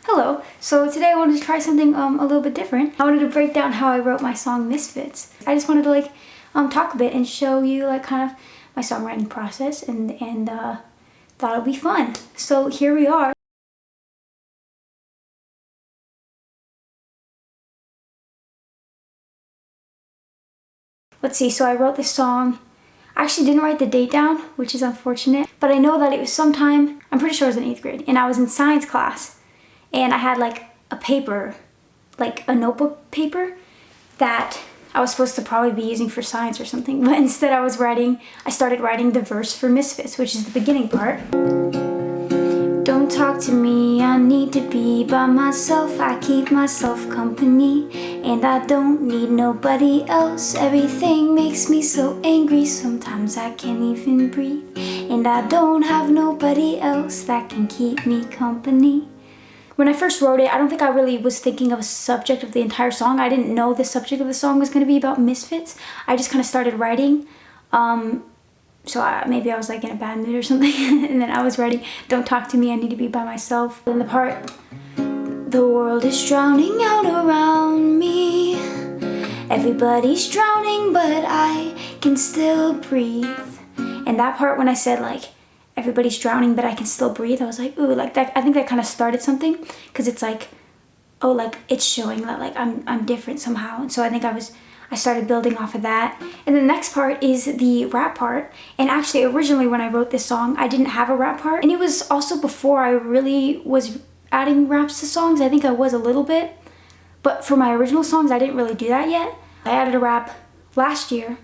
Hello. So today I wanted to try something a little bit different. I wanted to break down how I wrote my song Misfits. I just wanted to talk a bit and show you kind of my songwriting process and thought it would be fun. So here we are. Let's see, so I wrote this song. I actually didn't write the date down, which is unfortunate, but I know that it was sometime, I'm pretty sure it was in 8th grade, and I was in science class, and I had a paper, a notebook paper that I was supposed to probably be using for science or something, but instead I started writing the verse for Misfits, which is the beginning part. Don't talk to me, I need to be by myself. I keep myself company, and I don't need nobody else. Everything makes me so angry, sometimes I can't even breathe. And I don't have nobody else that can keep me company. When I first wrote it, I don't think I really was thinking of a subject of the entire song. I didn't know the subject of the song was going to be about misfits. I just kind of started writing. Maybe I was in a bad mood or something, and then I was writing, don't talk to me, I need to be by myself. Then the part, the world is drowning out around me. Everybody's drowning, but I can still breathe. And that part when I said everybody's drowning, but I can still breathe, I was like, ooh, that. I think that kind of started something, because it's it's showing that I'm different somehow. And so I think I started building off of that. And the next part is the rap part. And actually, originally when I wrote this song, I didn't have a rap part. And it was also before I really was adding raps to songs. I think I was a little bit. But for my original songs, I didn't really do that yet. I added a rap last year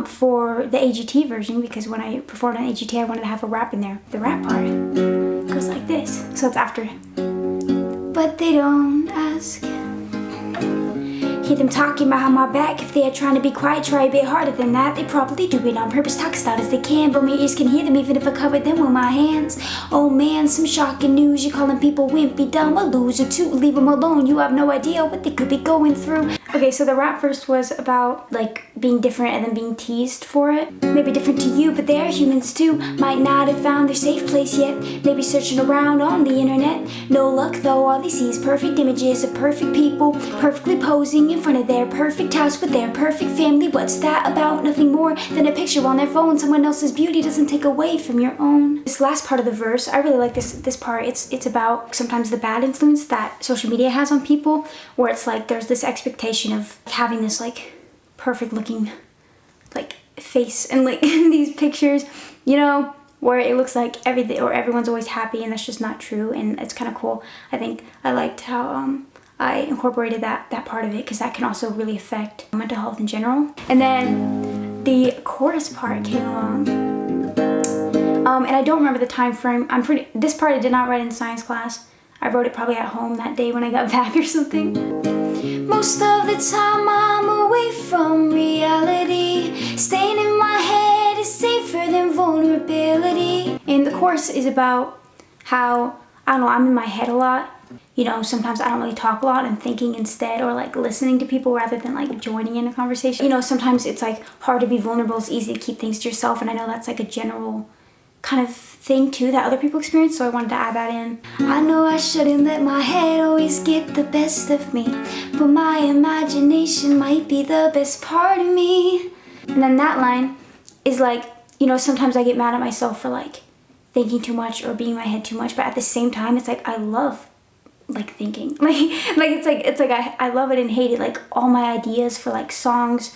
for the AGT version, because when I performed on AGT, I wanted to have a rap in there. The rap part goes like this. So it's after. But they don't ask. Hear them talking behind my back. If they are trying to be quiet, try a bit harder than that. They probably do it on purpose, talk as loud as they can, but my ears can hear them even if I cover them with my hands. Oh man, some shocking news. You're calling people wimpy, dumb, a loser too. Leave them alone, you have no idea what they could be going through. Okay, so the rap verse was about being different and then being teased for it. Maybe different to you, but they're humans too. Might not have found their safe place yet. Maybe searching around on the internet. No luck though, all they see is perfect images of perfect people, perfectly posing in front of their perfect house with their perfect family. What's that about? Nothing more than a picture on their phone. Someone else's beauty doesn't take away from your own. This last part of the verse, I really like this part. It's about sometimes the bad influence that social media has on people, where it's there's this expectation of having this perfect looking face and in these pictures, where it looks like everything or everyone's always happy, and that's just not true. And it's kind of cool. I think I liked how I incorporated that part of it, because that can also really affect mental health in general. And then the chorus part came along, and I don't remember the time frame. This part I did not write in science class. I wrote it probably at home that day when I got back or something. Most of the time I'm away from reality. Staying in my head is safer than vulnerability. And the chorus is about how, I don't know, I'm in my head a lot. Sometimes I don't really talk a lot. I'm thinking instead, or listening to people rather than joining in a conversation. Sometimes it's hard to be vulnerable. It's easy to keep things to yourself, and I know that's a general kind of thing too that other people experience, so I wanted to add that in. I know I shouldn't let my head always get the best of me, but my imagination might be the best part of me. And then that line is sometimes I get mad at myself for thinking too much or being in my head too much, but at the same time it's I love thinking. I love it and hate it. All my ideas for songs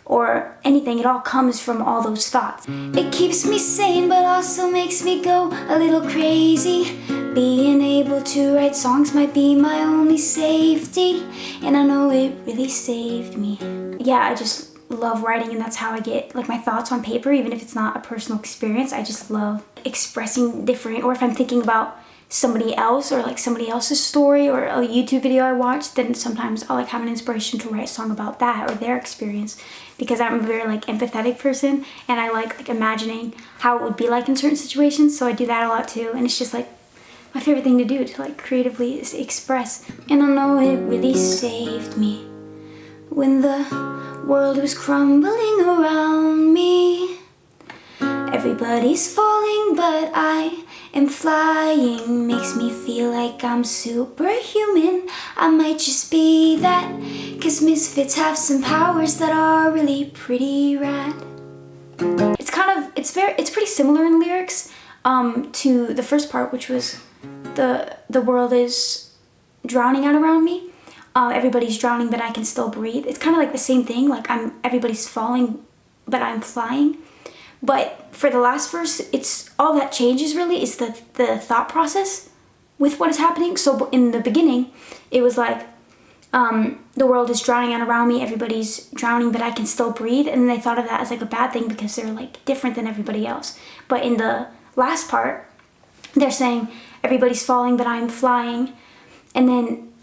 or anything, it all comes from all those thoughts. It keeps me sane, but also makes me go a little crazy. Being able to write songs might be my only safety, and I know it really saved me. Yeah, I just love writing, and that's how I get my thoughts on paper, even if it's not a personal experience. I just love expressing different, or if I'm thinking about somebody else or somebody else's story or a YouTube video I watched, then sometimes I'll have an inspiration to write a song about that or their experience, because I'm a very empathetic person, and I like imagining how it would be in certain situations. So I do that a lot too, and it's just my favorite thing to do, to creatively express. And I know it really saved me when the world was crumbling around me. Everybody's falling, but I am flying. Makes me feel like I'm superhuman. I might just be that, 'cause misfits have some powers that are really pretty rad. It's pretty similar in lyrics to the first part, which was the world is drowning out around me. Everybody's drowning, but I can still breathe. It's kind of like the same thing, like everybody's falling, but I'm flying. But for the last verse, it's all that changes really is the thought process with what is happening. So in the beginning, it was like, the world is drowning out around me, everybody's drowning, but I can still breathe. And then they thought of that as like a bad thing because they're like different than everybody else. But in the last part, they're saying everybody's falling, but I'm flying. And then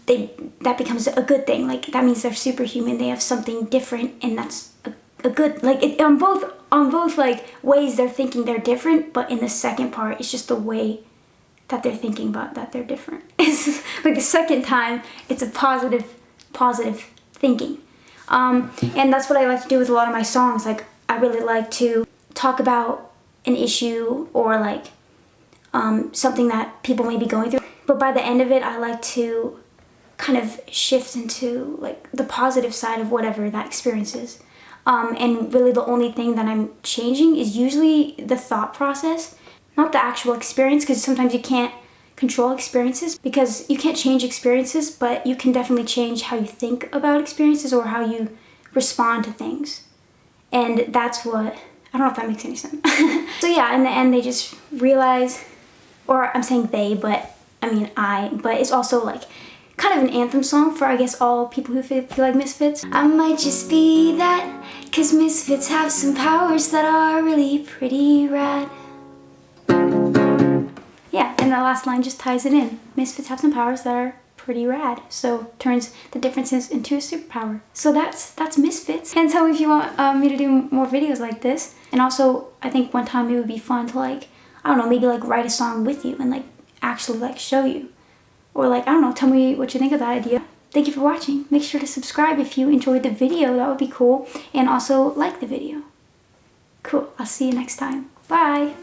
that becomes a good thing. Like that means they're superhuman, they have something different, and that's a good, like on both like ways they're thinking they're different, but in the second part it's just the way that they're thinking about that they're different. It's like the second time it's a positive thinking. And that's what I like to do with a lot of my songs. Like I really like to talk about an issue or like something that people may be going through, but by the end of it I like to kind of shift into like the positive side of whatever that experience is. And really the only thing that I'm changing is usually the thought process, not the actual experience, because sometimes you can't control experiences, because you can't change experiences, but you can definitely change how you think about experiences or how you respond to things. And that's what, I don't know if that makes any sense. So yeah, in the end they just realize, or I'm saying they, but I mean but it's also like kind of an anthem song for, I guess, all people who feel like misfits. I might just be that, 'cause misfits have some powers that are really pretty rad. Yeah, and the last line just ties it in. Misfits have some powers that are pretty rad. So turns the differences into a superpower. So that's Misfits. And tell me if you want me to do more videos like this. And also, I think one time it would be fun to like, I don't know, maybe like write a song with you and like actually like show you. Or like, I don't know, tell me what you think of that idea. Thank you for watching. Make sure to subscribe if you enjoyed the video. That would be cool. And also like the video. Cool. I'll see you next time. Bye.